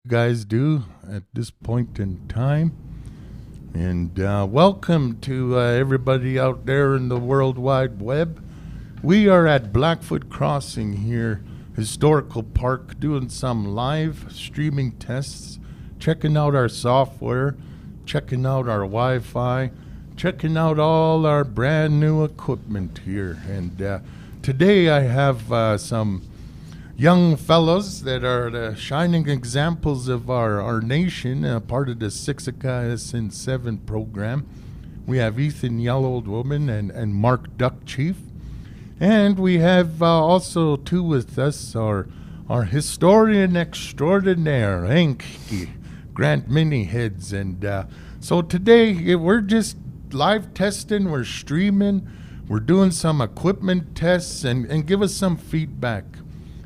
guys do at this point in time. And welcome to everybody out there in the World Wide Web. We are at Blackfoot Crossing here, historical park, doing some live streaming tests, checking out our software, checking out our Wi-Fi, checking out all our brand new equipment here. And today I have some young fellows that are the shining examples of our nation, part of the Siksika SN7 program. We have Ethan Yellow-Woman and Mark Duck Chief. And we have also two with us, our historian extraordinaire, Hank Grant Miniheads. And so today we're just live testing, we're streaming, we're doing some equipment tests, and give us some feedback.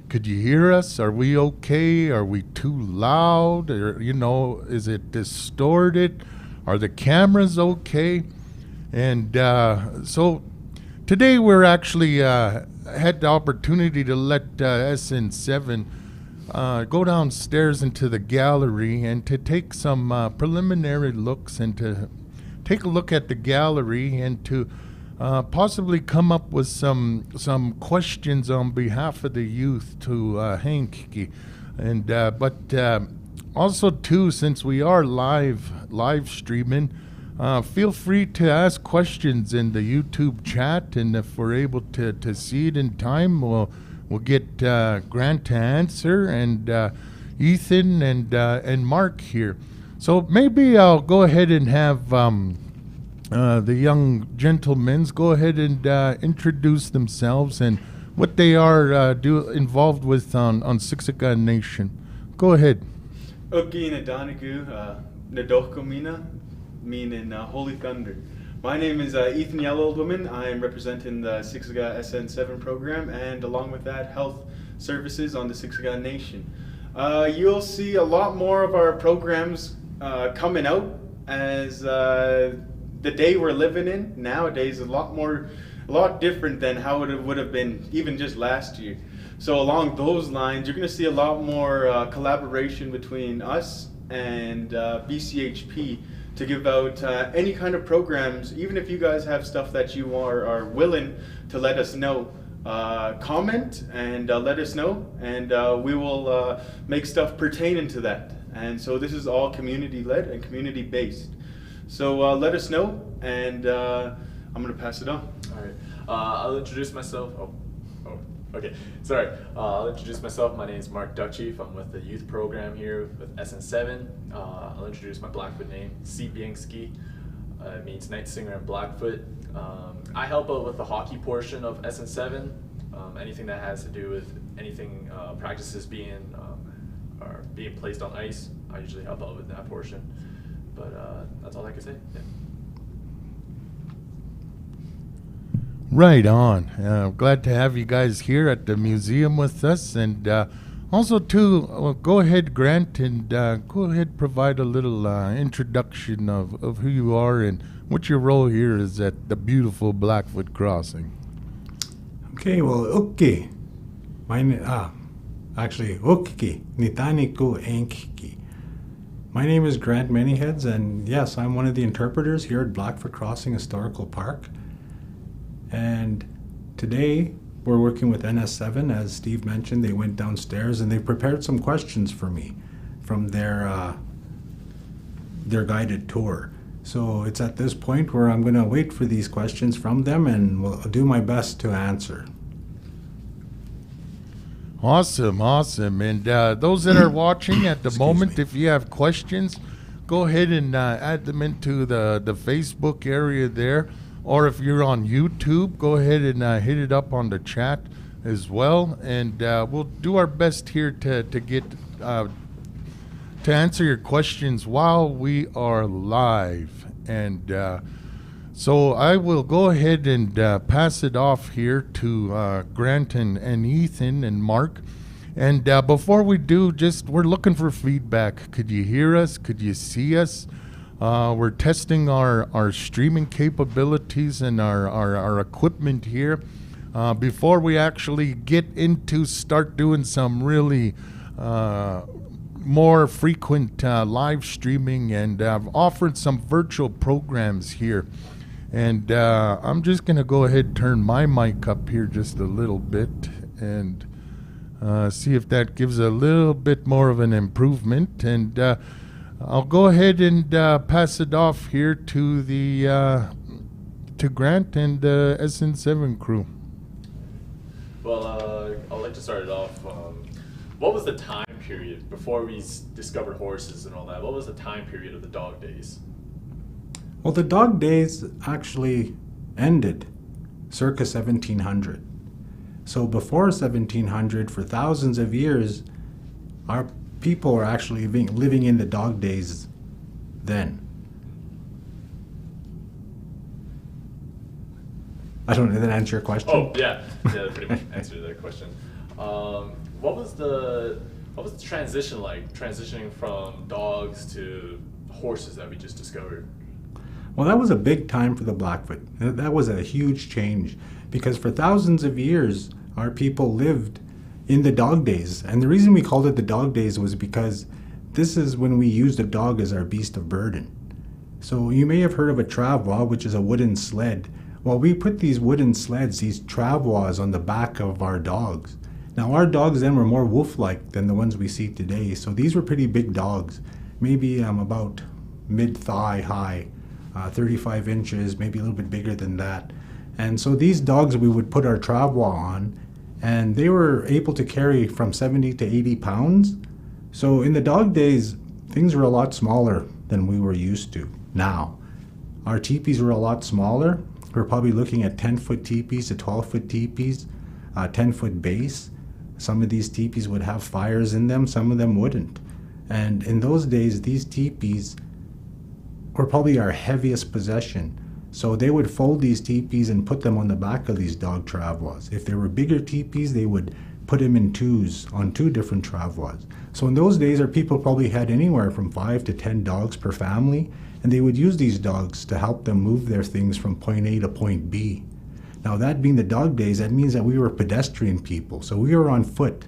Could you hear us? Are we okay? Are we too loud? Or, is it distorted? Are the cameras okay? And so today we're actually had the opportunity to let SN7 go downstairs into the gallery and to take some preliminary looks and to take a look at the gallery and to possibly come up with some questions on behalf of the youth to Hank. And but also too, since we are live streaming, feel free to ask questions in the YouTube chat, and if we're able to see it in time, we'll get Grant to answer, and Ethan and Mark here. So maybe I'll go ahead and have the young gentlemen go ahead and introduce themselves and what they are involved with on Siksika Nation. Go ahead. Uki Nadaniku, Nadokomina, meaning Holy Thunder. My name is Ethan Yellow-Woman. I am representing the Siksika SN7 program, and along with that, health services on the Siksika Nation. You'll see a lot more of our programs coming out as the day we're living in nowadays is a lot different than how it would have been even just last year. So along those lines, you're going to see a lot more collaboration between us and BCHP to give out any kind of programs. Even if you guys have stuff that you are willing to let us know, comment and let us know, and we will make stuff pertaining to that. And so this is all community-led and community-based. So let us know, and I'm going to pass it on. All right. I'll introduce myself. Okay. Sorry. I'll introduce myself. My name is Mark Duck Chief. I'm with the youth program here with SN7. I'll introduce my Blackfoot name, Siksika. It means night singer in Blackfoot. I help out with the hockey portion of SN7. Anything that has to do with anything practices being placed on ice, I usually help out with that portion. But that's all I can say. Yeah. Right on. Glad to have you guys here at the museum with us. And also, too, go ahead, Grant, and go ahead provide a little introduction of who you are and what your role here is at the beautiful Blackfoot Crossing. Okay, well, okay. Actually, okay. Nitaniku Enkiki. My name is Grant Manyheads, and yes, I'm one of the interpreters here at Blackfoot Crossing Historical Park. And today we're working with NS7. As Steve mentioned, they went downstairs and they prepared some questions for me from their guided tour. So it's at this point where I'm going to wait for these questions from them, and will do my best to answer. Awesome. And those that are watching at the moment, if you have questions, go ahead and add them into the Facebook area there. Or if you're on YouTube, go ahead and hit it up on the chat as well. And we'll do our best here to get to answer your questions while we are live. And so I will go ahead and pass it off here to Grant and Ethan and Mark. And before we do, we're looking for feedback. Could you hear us? Could you see us? We're testing our streaming capabilities and our equipment here before we actually get into start doing some really more frequent live streaming, and I've offered some virtual programs here. And I'm just going to go ahead and turn my mic up here just a little bit and see if that gives a little bit more of an improvement. And I'll go ahead and pass it off here to to Grant and the SN7 crew. Well, I'd like to start it off. What was the time period before we discovered horses and all that? What was the time period of the dog days? Well, the dog days actually ended circa 1700. So before 1700, for thousands of years, our people are actually living in the dog days then. I don't know, did that answer your question? Oh, yeah. Yeah, that pretty much answered that question. What was the transition like, transitioning from dogs to horses that we just discovered? Well, that was a big time for the Blackfoot. That was a huge change because for thousands of years, our people lived in the dog days. And the reason we called it the dog days was because this is when we used a dog as our beast of burden. So you may have heard of a travois, which is a wooden sled. Well, we put these wooden sleds, these travois, on the back of our dogs. Now, our dogs then were more wolf-like than the ones we see today. So these were pretty big dogs, maybe about mid-thigh high, 35 inches, maybe a little bit bigger than that. And so these dogs we would put our travois on, and they were able to carry from 70 to 80 pounds. So in the dog days, things were a lot smaller than we were used to now. Our teepees were a lot smaller. We're probably looking at 10-foot teepees to 12-foot teepees, 10-foot base. Some of these teepees would have fires in them, some of them wouldn't. And in those days, these teepees were probably our heaviest possession. So they would fold these teepees and put them on the back of these dog travois. If they were bigger teepees, they would put them in twos on 2 different travois. So in those days, our people probably had anywhere from 5 to 10 dogs per family, and they would use these dogs to help them move their things from point A to point B. Now, that being the dog days, that means that we were pedestrian people, so we were on foot.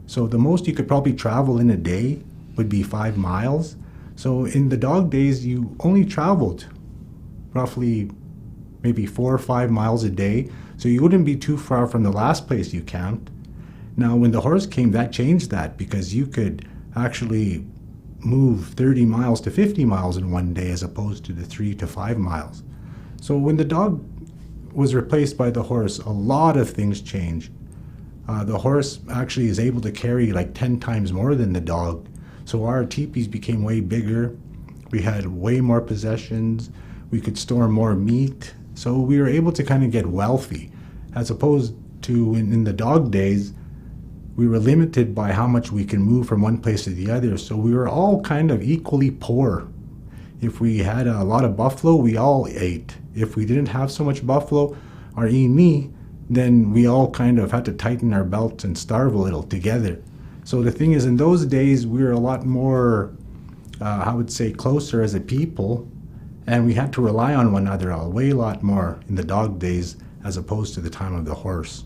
So the most you could probably travel in a day would be 5 miles. So in the dog days, you only traveled roughly maybe 4 or 5 miles a day, so you wouldn't be too far from the last place you camped. Now, when the horse came, that changed that because you could actually move 30 miles to 50 miles in one day as opposed to the 3 to 5 miles. So when the dog was replaced by the horse, a lot of things changed. The horse actually is able to carry like 10 times more than the dog. So our teepees became way bigger. We had way more possessions. We could store more meat. So we were able to kind of get wealthy, as opposed to in the dog days, we were limited by how much we can move from one place to the other. So we were all kind of equally poor. If we had a lot of buffalo, we all ate. If we didn't have so much buffalo or me, then we all kind of had to tighten our belts and starve a little together. So the thing is, in those days, we were a lot more, I would say, closer as a people, and we had to rely on one another a lot more in the dog days as opposed to the time of the horse.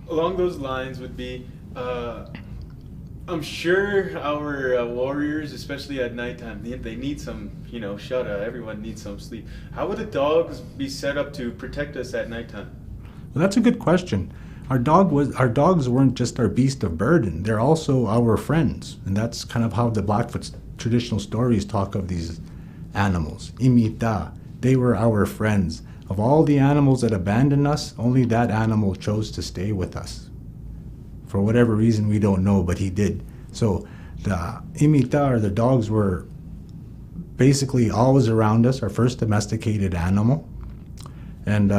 Along those lines would be, I'm sure our warriors, especially at nighttime, they need some, shut-eye. Everyone needs some sleep. How would the dogs be set up to protect us at nighttime? Well, that's a good question. Our dogs weren't just our beast of burden. They're also our friends, and that's kind of how the Blackfoot traditional stories talk of these animals. Imita, they were our friends. Of all the animals that abandoned us, only that animal chose to stay with us. For whatever reason, we don't know, but he did. So the imita, or the dogs, were basically always around us, our first domesticated animal. And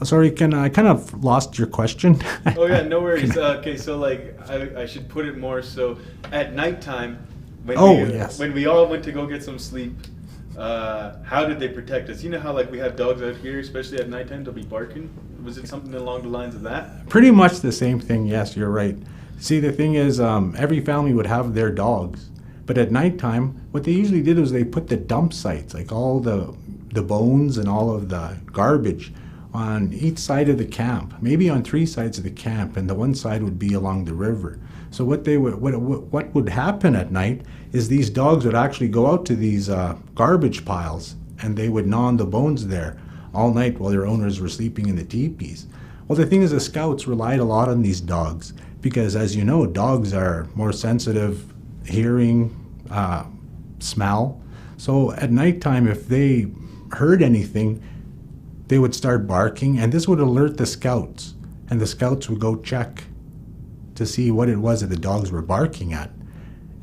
sorry, Ken, I kind of lost your question. Oh yeah, no worries. Okay, so I should put it more so at nighttime when we all went to go get some sleep. How did they protect us? You know how we have dogs out here, especially at nighttime, they'll be barking? Was it something along the lines of that? Pretty much the same thing, yes, you're right. See, the thing is, every family would have their dogs, but at nighttime, what they usually did was they put the dump sites, like all the bones and all of the garbage, on each side of the camp, maybe on 3 sides of the camp, and the one side would be along the river. So what would happen at night is these dogs would actually go out to these garbage piles, and they would gnaw on the bones there all night while their owners were sleeping in the teepees. Well, the thing is, the scouts relied a lot on these dogs because, as you know, dogs are more sensitive, hearing, smell. So at nighttime, if they heard anything, they would start barking, and this would alert the scouts, and the scouts would go check to see what it was that the dogs were barking at.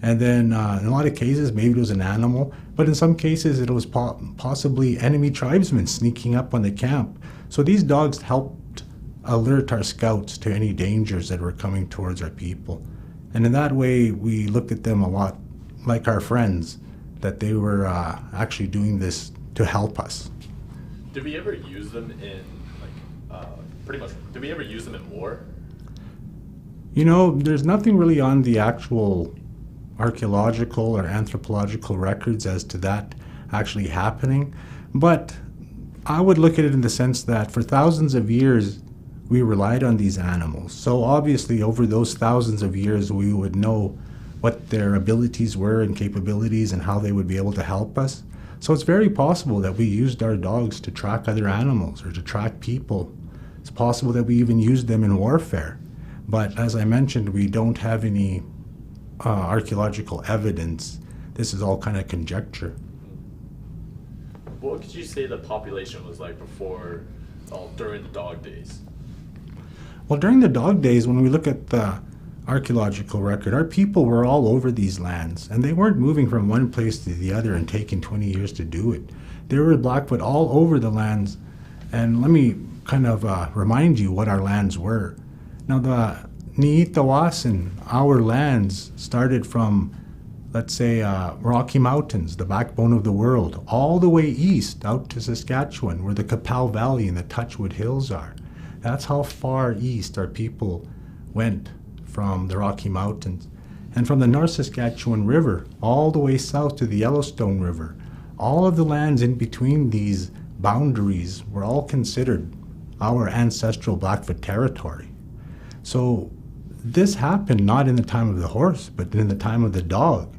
And then in a lot of cases, maybe it was an animal, but in some cases it was possibly enemy tribesmen sneaking up on the camp. So these dogs helped alert our scouts to any dangers that were coming towards our people. And in that way, we looked at them a lot like our friends, that they were actually doing this to help us. Did we ever use them in, did we ever use them in war? You know, there's nothing really on the actual archaeological or anthropological records as to that actually happening, but I would look at it in the sense that for thousands of years we relied on these animals. So obviously over those thousands of years we would know what their abilities were and capabilities and how they would be able to help us. So it's very possible that we used our dogs to track other animals or to track people. It's possible that we even used them in warfare. But as I mentioned, we don't have any archaeological evidence. This is all kind of conjecture. What could you say the population was like during the dog days? Well, during the dog days, when we look at the archaeological record, our people were all over these lands, and they weren't moving from one place to the other and taking 20 years to do it. There were Blackfoot all over the lands, and let me kind of remind you what our lands were. Now, the Niitawasin, our lands, started from, let's say, Rocky Mountains, the backbone of the world, all the way east out to Saskatchewan, where the Qu'Appelle Valley and the Touchwood Hills are. That's how far east our people went from the Rocky Mountains. And from the North Saskatchewan River all the way south to the Yellowstone River, all of the lands in between these boundaries were all considered our ancestral Blackfoot territory. So this happened not in the time of the horse, but in the time of the dog.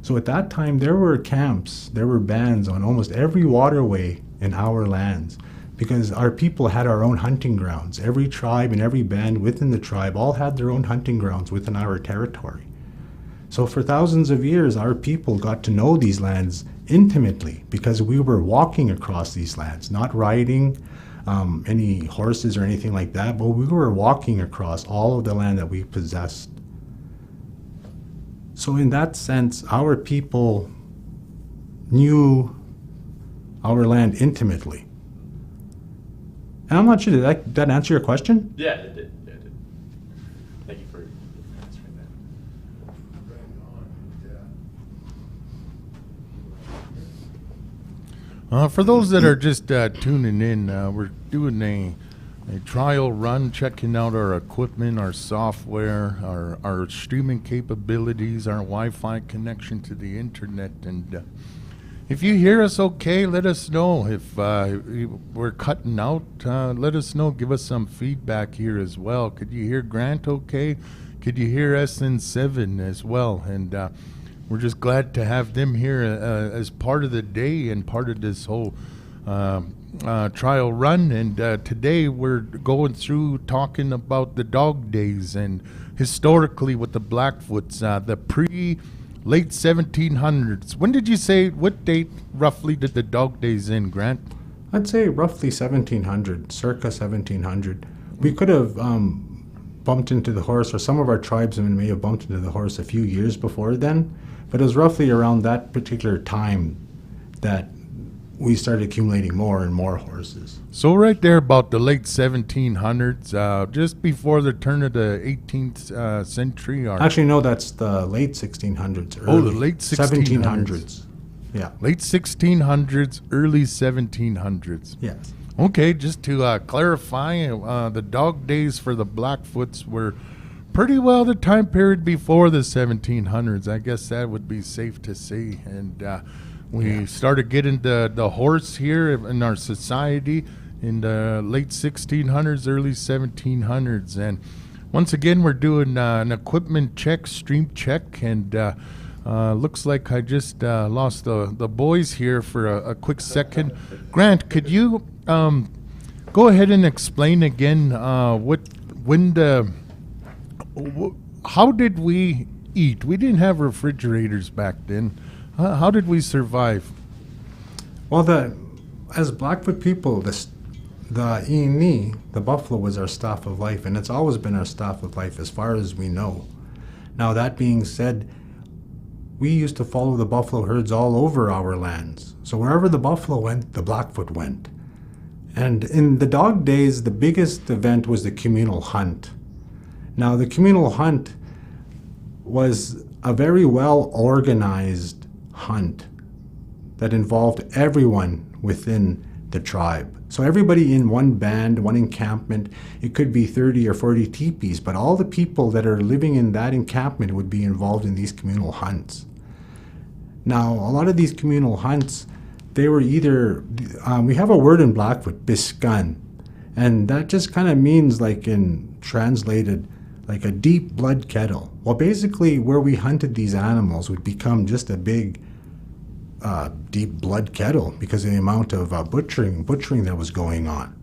So at that time, there were camps, there were bands on almost every waterway in our lands, because our people had our own hunting grounds. Every tribe and every band within the tribe all had their own hunting grounds within our territory. So for thousands of years, our people got to know these lands intimately because we were walking across these lands, not riding any horses or anything like that, but we were walking across all of the land that we possessed. So in that sense, our people knew our land intimately. And I'm not sure, did that answer your question? Yeah, it did. Yeah, it did. Thank you for answering that. For those that are just tuning in, we're doing a trial run, checking out our equipment, our software, our streaming capabilities, our Wi-Fi connection to the internet. And if you hear us okay, let us know. If we're cutting out, let us know. Give us some feedback here as well. Could you hear Grant okay? Could you hear SN7 as well? And we're just glad to have them here as part of the day and part of this whole trial run. And today we're going through talking about the dog days and historically with the Blackfoots, the late 1700s. When did you say, what date roughly did the dog days end, Grant? I'd say roughly 1700, circa 1700. We could have bumped into the horse, or some of our tribesmen may have bumped into the horse a few years before then, but it was roughly around that particular time that we started accumulating more and more horses. So right there about the late 1700s, just before the turn of the 18th century. Actually, no, that's the late 1600s. The late 1700s. Yeah. Late 1600s, early 1700s. Yes. Okay, just to clarify, the dog days for the Blackfoots were pretty well the time period before the 1700s. I guess that would be safe to say. And we started getting the horse here in our society in the late 1600s, early 1700s. And once again, we're doing an equipment check, stream check, and looks like I just lost the boys here for a quick second. Grant, could you go ahead and explain again how did we eat? We didn't have refrigerators back then. How did we survive? Well, as Blackfoot people, the Iini, the buffalo, was our staff of life, and it's always been our staff of life as far as we know. Now, that being said, we used to follow the buffalo herds all over our lands. So wherever the buffalo went, the Blackfoot went. And in the dog days, the biggest event was the communal hunt. Now, the communal hunt was a very well organized hunt that involved everyone within the tribe. So everybody in one band, one encampment, it could be 30 or 40 teepees, but all the people that are living in that encampment would be involved in these communal hunts. Now, a lot of these communal hunts, they were either, we have a word in Blackfoot, biskan, and that just kind of means, like in translated, like a deep blood kettle. Well, basically where we hunted these animals would become just a big deep blood kettle because of the amount of butchering that was going on.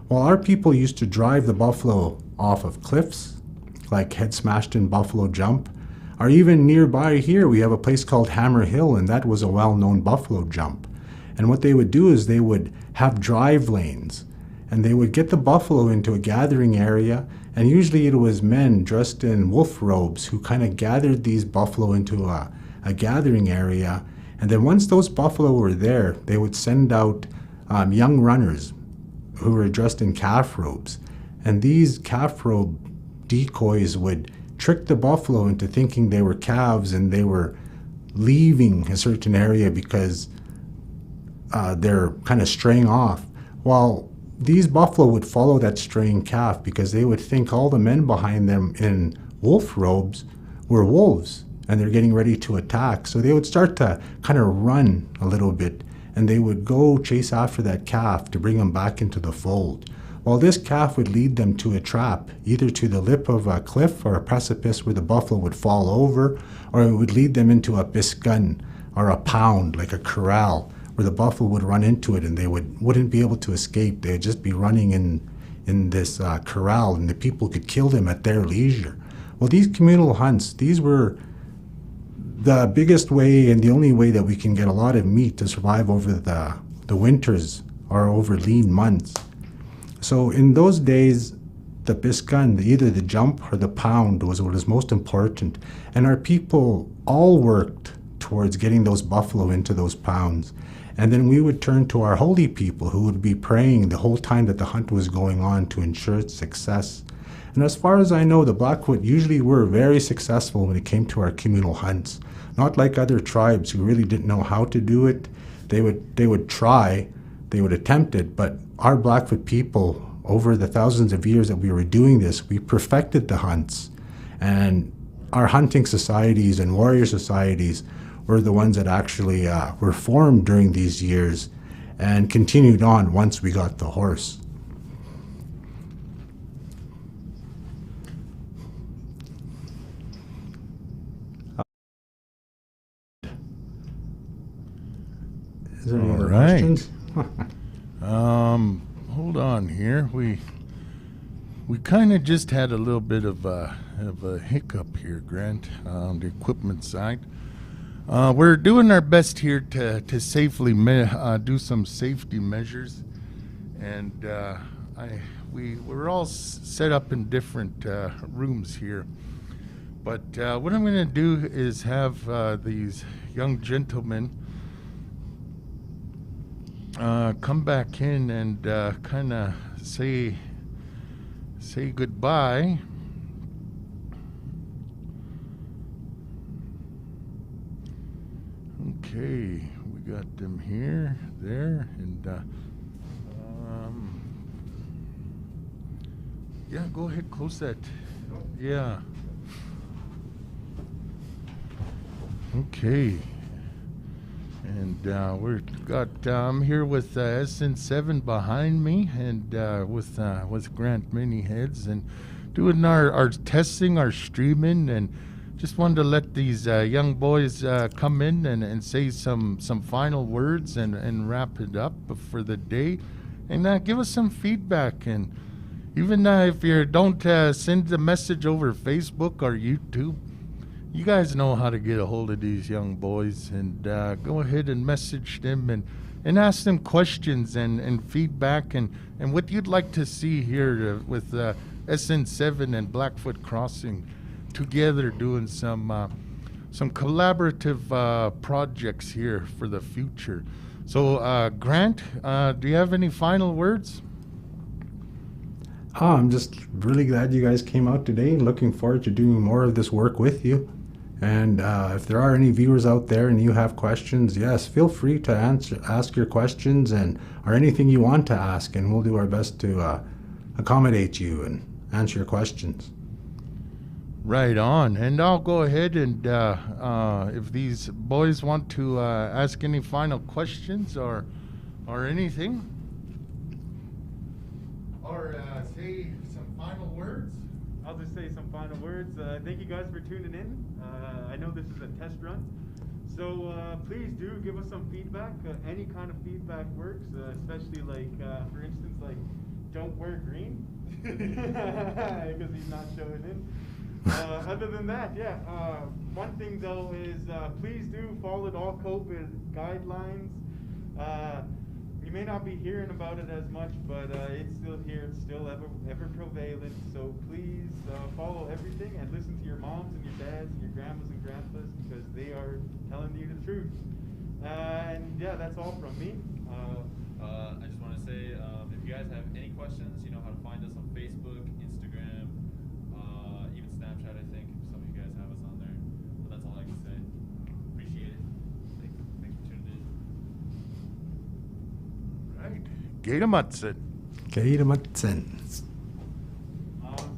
Well, our people used to drive the buffalo off of cliffs, like Head Smashed in Buffalo Jump, or even nearby here we have a place called Hammer Hill, and that was a well-known buffalo jump. And what they would do is they would have drive lanes, and they would get the buffalo into a gathering area, and usually it was men dressed in wolf robes who kind of gathered these buffalo into a gathering area. And then once those buffalo were there, they would send out young runners who were dressed in calf robes. And these calf robe decoys would trick the buffalo into thinking they were calves and they were leaving a certain area because they're kind of straying off. Well, these buffalo would follow that straying calf because they would think all the men behind them in wolf robes were wolves and they're getting ready to attack. So they would start to kind of run a little bit, and they would go chase after that calf to bring them back into the fold. Well, this calf would lead them to a trap, either to the lip of a cliff or a precipice where the buffalo would fall over, or it would lead them into a bisgun or a pound, like a corral, where the buffalo would run into it and they wouldn't be able to escape. They would just be running in this corral, and the people could kill them at their leisure. Well, these communal hunts, these were the biggest way and the only way that we can get a lot of meat to survive over the winters or over lean months. So in those days, the biskan, either the jump or the pound, was what was most important. And our people all worked towards getting those buffalo into those pounds. And then we would turn to our holy people who would be praying the whole time that the hunt was going on to ensure its success. And as far as I know, the Blackfoot usually were very successful when it came to our communal hunts. Not like other tribes who really didn't know how to do it. They would try, they would attempt it, but our Blackfoot people, over the thousands of years that we were doing this, we perfected the hunts. And our hunting societies and warrior societies were the ones that actually were formed during these years and continued on once we got the horse. Is there any other questions? Hold on here. We kind of just had a little bit of a hiccup here, Grant, on the equipment side. We're doing our best here to safely do some safety measures, and we're all set up in different rooms here. But what I'm going to do is have these young gentlemen come back in and kind of say goodbye. Okay, we got them here, there, and yeah, go ahead, close that. Yeah. Okay. And I'm here with SN7 behind me, and with Grant Manyheads, and doing our testing, our streaming, and just wanted to let these young boys come in and say some final words and wrap it up for the day, and give us some feedback. And even if you don't send the message over Facebook or YouTube, you guys know how to get a hold of these young boys, and go ahead and message them and ask them questions and feedback and what you'd like to see here with SN7 and Blackfoot Crossing together doing some collaborative projects here for the future. So Grant, do you have any final words? I'm just really glad you guys came out today. Looking forward to doing more of this work with you. And if there are any viewers out there and you have questions, yes, feel free to ask your questions or anything you want to ask, and we'll do our best to accommodate you and answer your questions. Right on. And I'll go ahead and if these boys want to ask any final questions or anything, or say some final words. I'll just say some final words. Thank you guys for tuning in. I know this is a test run, so please do give us some feedback. Any kind of feedback works, especially like, for instance, like, don't wear green, because he's not showing in. Other than that, yeah. One thing though is please do follow all COVID guidelines. You may not be hearing about it as much, but it's still here. It's still ever prevalent. So please follow everything and listen to your moms and your dads and your grandmas and grandpas, because they are telling you the truth. And yeah, that's all from me. I just want to say, if you guys have any questions, you know how to find us on Facebook, Instagram, even Snapchat. I think some of you guys have us on there. But that's all I can say. Appreciate it. Thanks for tuning in. Right. Gatamutsen. Gatamutsen. Awesome.